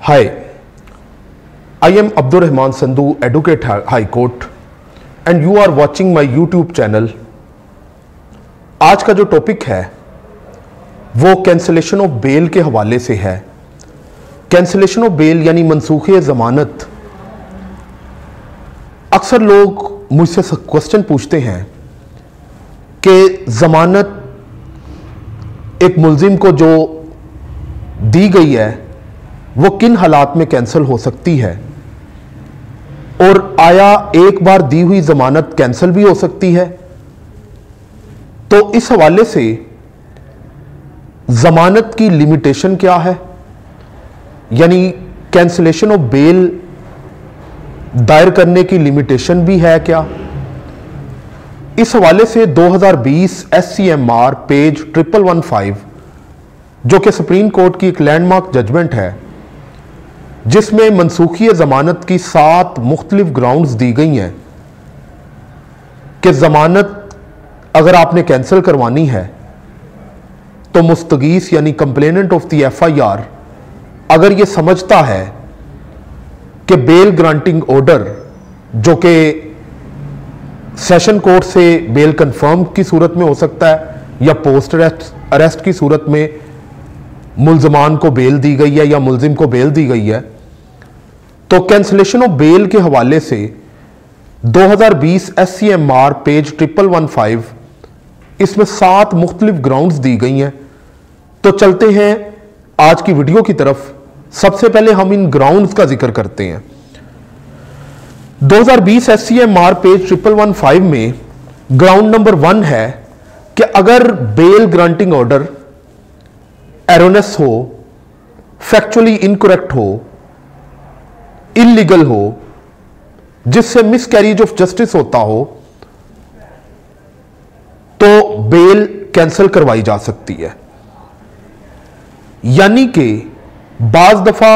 Hi, I am Abdur Rahman Sandhu, Advocate High Court, and you are watching my YouTube channel. आज का जो topic है वो cancellation of bell के हवाले से है। कैंसिलेशन ऑफ बेल यानी मनसूखे ज़मानत। अक्सर लोग मुझसे क्वेश्चन पूछते हैं कि ज़मानत एक मुल्जिम को जो दी गई है वो किन हालात में कैंसिल हो सकती है, और आया एक बार दी हुई ज़मानत कैंसिल भी हो सकती है। तो इस हवाले से ज़मानत की लिमिटेशन क्या है, यानी कैंसिलेशन ऑफ बेल दायर करने की लिमिटेशन भी है क्या। इस हवाले से 2020 SCMR पेज 1115 जो कि सुप्रीम कोर्ट की एक लैंडमार्क जजमेंट है, जिसमें मनसूखी ज़मानत की 7 मुख्तलिफ ग्राउंड्स दी गई हैं कि ज़मानत अगर आपने कैंसिल करवानी है तो मुस्तगीस यानी कंप्लेनेंट ऑफ द FIR अगर ये समझता है कि बेल ग्रांटिंग ऑर्डर जो कि सेशन कोर्ट से बेल कंफर्म की सूरत में हो सकता है या पोस्ट अरेस्ट की सूरत में मुल्ज़मान को बेल दी गई है या मुल्जिम को बेल दी गई है, तो कैंसिलेशन ऑफ बेल के हवाले से 2020 SCMR पेज 1115 इसमें 7 मुख्तलिफ ग्राउंड्स दी गई हैं। तो चलते हैं आज की वीडियो की तरफ। सबसे पहले हम इन ग्राउंड्स का जिक्र करते हैं। 2020 SCMR पेज 1115 में ग्राउंड नंबर 1 है कि अगर बेल ग्रांटिंग ऑर्डर एरोनस हो, फैक्चुअली इनकरेक्ट हो, इलीगल हो, जिससे मिसकैरेज ऑफ जस्टिस होता हो, तो बेल कैंसिल करवाई जा सकती है। यानी कि बाज दफा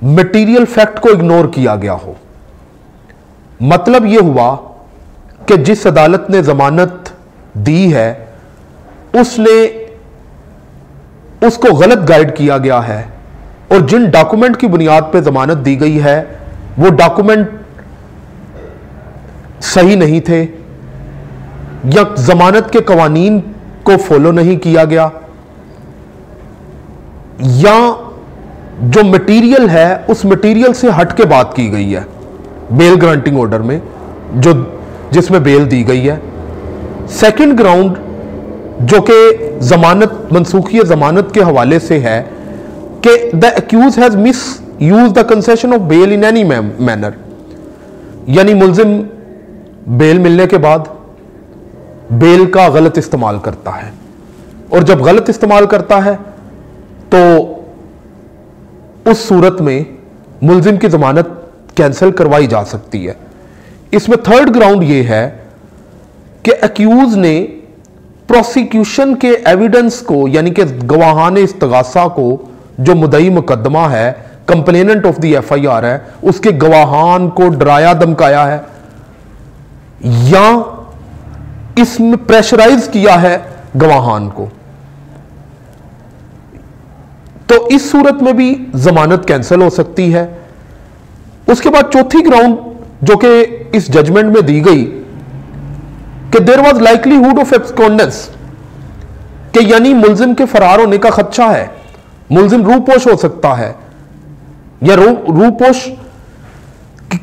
मटेरियल फैक्ट को इग्नोर किया गया हो। मतलब यह हुआ कि जिस अदालत ने जमानत दी है उसको गलत गाइड किया गया है, और जिन डॉक्यूमेंट की बुनियाद पर जमानत दी गई है वो डॉक्यूमेंट सही नहीं थे, या जमानत के कवानीन को फॉलो नहीं किया गया, या जो मटेरियल है उस मटेरियल से हट के बात की गई है बेल ग्रांटिंग ऑर्डर में जिसमें बेल दी गई है। सेकंड ग्राउंड जो कि जमानत मनसूखी जमानत के हवाले से है कि the accused has misuse the concession of bail in any manner, यानी मुल्जिम बेल मिलने के बाद बेल का गलत इस्तेमाल करता है, और जब गलत इस्तेमाल करता है तो उस सूरत में मुल्जिम की जमानत कैंसिल करवाई जा सकती है। इसमें थर्ड ग्राउंड यह है कि एक्यूज ने प्रोसिक्यूशन के एविडेंस को, यानी कि गवाहान इस्तगासा को, जो मुद्दई मुकदमा है, कंप्लेनेंट ऑफ द FIR है, उसके गवाहान को डराया धमकाया है या इसमें प्रेशराइज किया है गवाहान को, तो इस सूरत में भी जमानत कैंसिल हो सकती है। उसके बाद चौथी ग्राउंड जो कि इस जजमेंट में दी गई कि देयर वाज लाइकलीहुड ऑफ एब्सकॉन्डेंस, कि यानी मुल्जिम के फरार होने का खदशा है, मुल्जिम रूपोश हो सकता है या रूपोश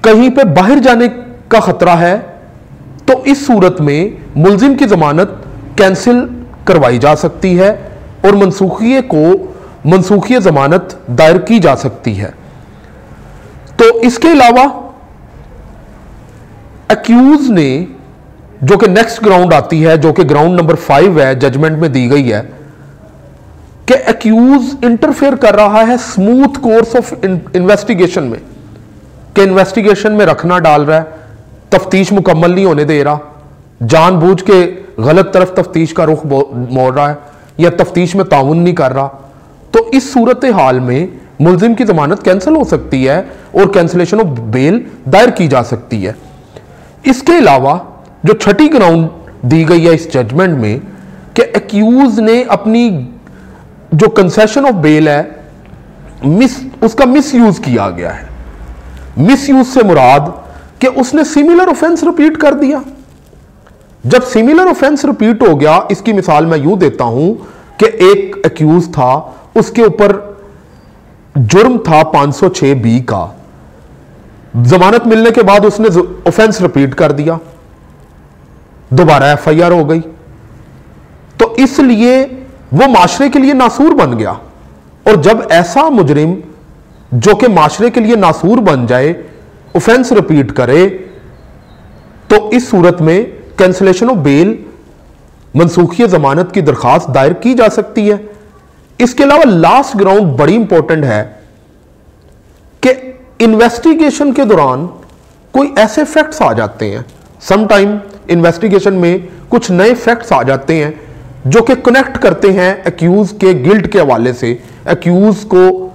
कहीं पे बाहर जाने का खतरा है, तो इस सूरत में मुल्जिम की जमानत कैंसिल करवाई जा सकती है और मनसूखी जमानत दायर की जा सकती है। तो इसके अलावा एक्यूज ने, जो कि नेक्स्ट ग्राउंड आती है, जो कि ग्राउंड नंबर 5 है, जजमेंट में दी गई है कि एक्यूज इंटरफेयर कर रहा है स्मूथ कोर्स ऑफ इन्वेस्टिगेशन में, कि इन्वेस्टिगेशन में रखना डाल रहा है, तफ्तीश मुकम्मल नहीं होने दे रहा, जानबूझ के गलत तरफ तफ्तीश का रुख मोड़ रहा है या तफ्तीश में ताउन नहीं कर रहा। तो इस सूरत हाल में मुल्जिम की जमानत कैंसिल हो सकती है और कैंसिलेशन ऑफ बेल दायर की जा सकती है। इसके अलावा जो छठी ग्राउंड दी गई है इस जजमेंट में कि एक्यूज ने अपनी जो कंसेशन ऑफ बेल है उसका मिसयूज किया गया है। मिसयूज से मुराद कि उसने सिमिलर ऑफेंस रिपीट कर दिया। जब सिमिलर ऑफेंस रिपीट हो गया, इसकी मिसाल मैं यूं देता हूं कि एक एक्यूज था, उसके ऊपर जुर्म था 506 बी का, जमानत मिलने के बाद उसने ऑफेंस रिपीट कर दिया, दोबारा एफआईआर हो गई, तो इसलिए वो माशरे के लिए नासूर बन गया। और जब ऐसा मुजरिम जो कि माशरे के लिए नासूर बन जाए, ऑफेंस रिपीट करे, तो इस सूरत में कैंसलेशन ऑफ बेल, मनसूखी जमानत की दरखास्त दायर की जा सकती है। इसके अलावा लास्ट ग्राउंड बड़ी इंपॉर्टेंट है कि इन्वेस्टिगेशन के दौरान कोई ऐसे फैक्ट्स आ जाते हैं, समटाइम इन्वेस्टिगेशन में कुछ नए फैक्ट्स आ जाते हैं जो कि कनेक्ट करते हैं एक्यूज के गिल्ट के हवाले से, एक्यूज को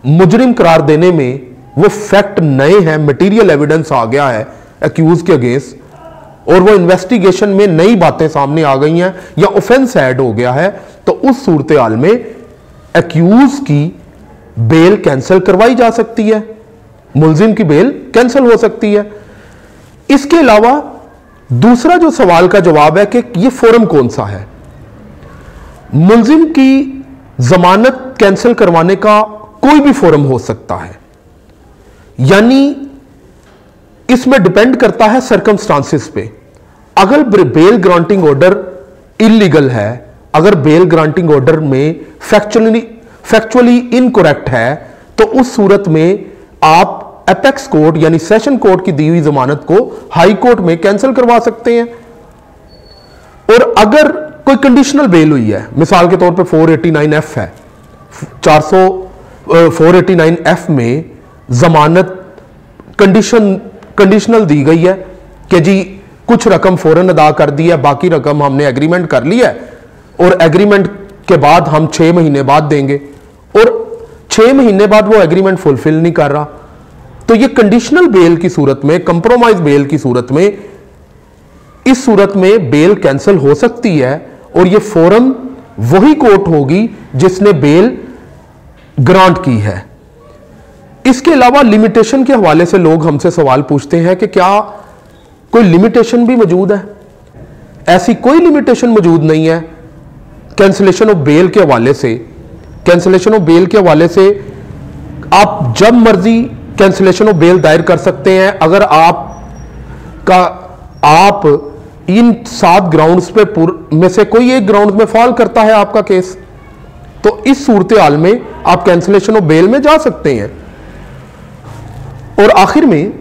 मुजरिम करार देने में वो फैक्ट नए हैं, मटेरियल एविडेंस आ गया है एक्यूज के अगेंस्ट, और वो इन्वेस्टिगेशन में नई बातें सामने आ गई हैं या ऑफेंस ऐड हो गया है, तो उस सूरत हाल में एक्यूज की बेल कैंसिल करवाई जा सकती है, मुलजिम की बेल कैंसिल हो सकती है। इसके अलावा दूसरा जो सवाल का जवाब है कि ये फोरम कौन सा है। मुलजिम की जमानत कैंसिल करवाने का कोई भी फोरम हो सकता है, यानी इसमें डिपेंड करता है सर्कमस्टांसिस पे। अगर बेल ग्रांटिंग ऑर्डर इलीगल है, अगर बेल ग्रांटिंग ऑर्डर में फैक्चुअली इनकरेक्ट है, तो उस सूरत में आप एपेक्स कोर्ट यानी सेशन कोर्ट की दी हुई जमानत को हाई कोर्ट में कैंसिल करवा सकते हैं। और अगर कोई कंडीशनल बेल हुई है, मिसाल के तौर पे 489F है, 489F में जमानत कंडीशनल दी गई है कि जी कुछ रकम फौरन अदा कर दी है, बाकी रकम हमने एग्रीमेंट कर ली है और एग्रीमेंट के बाद हम 6 महीने बाद देंगे, और 6 महीने बाद वो एग्रीमेंट फुलफिल नहीं कर रहा, तो ये कंडीशनल बेल की सूरत में, कंप्रोमाइज बेल की सूरत में, इस सूरत में बेल कैंसिल हो सकती है और ये फौरन वही कोर्ट होगी जिसने बेल ग्रांट की है। इसके अलावा लिमिटेशन के हवाले से लोग हमसे सवाल पूछते हैं कि क्या कोई लिमिटेशन भी मौजूद है। ऐसी कोई लिमिटेशन मौजूद नहीं है कैंसिलेशन ऑफ बेल के हवाले से। कैंसिलेशन ऑफ बेल के हवाले से आप जब मर्जी कैंसिलेशन ऑफ बेल दायर कर सकते हैं। अगर आप इन 7 ग्राउंड्स पे में से कोई एक ग्राउंड में फॉल करता है आपका केस, तो इस सूरत हाल में आप कैंसिलेशन ऑफ बेल में जा सकते हैं। और आखिर में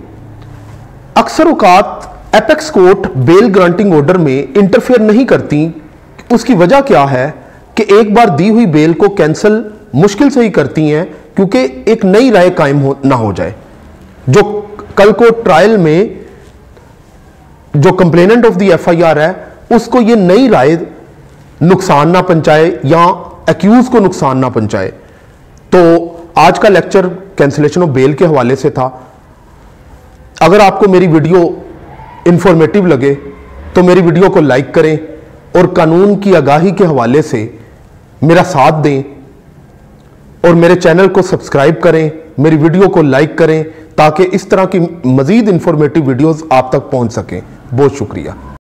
अक्सर औकात apex court bell granting order में इंटरफेयर नहीं करती। उसकी वजह क्या है कि एक बार दी हुई बेल को कैंसिल मुश्किल से ही करती हैं, क्योंकि एक नई राय कायम ना हो जाए, जो कल को ट्रायल में जो कंप्लेनेंट ऑफ द एफआईआर है उसको ये नई राय नुकसान ना पहुंचाए या एक्यूज को नुकसान ना पहुंचाए। तो आज का लेक्चर कैंसिलेशन ऑफ बेल के हवाले से था। अगर आपको मेरी वीडियो इंफॉर्मेटिव लगे तो मेरी वीडियो को लाइक करें और कानून की आगाही के हवाले से मेरा साथ दें और मेरे चैनल को सब्सक्राइब करें, मेरी वीडियो को लाइक करें, ताकि इस तरह की मजीद इंफॉर्मेटिव वीडियोस आप तक पहुंच सकें। बहुत शुक्रिया।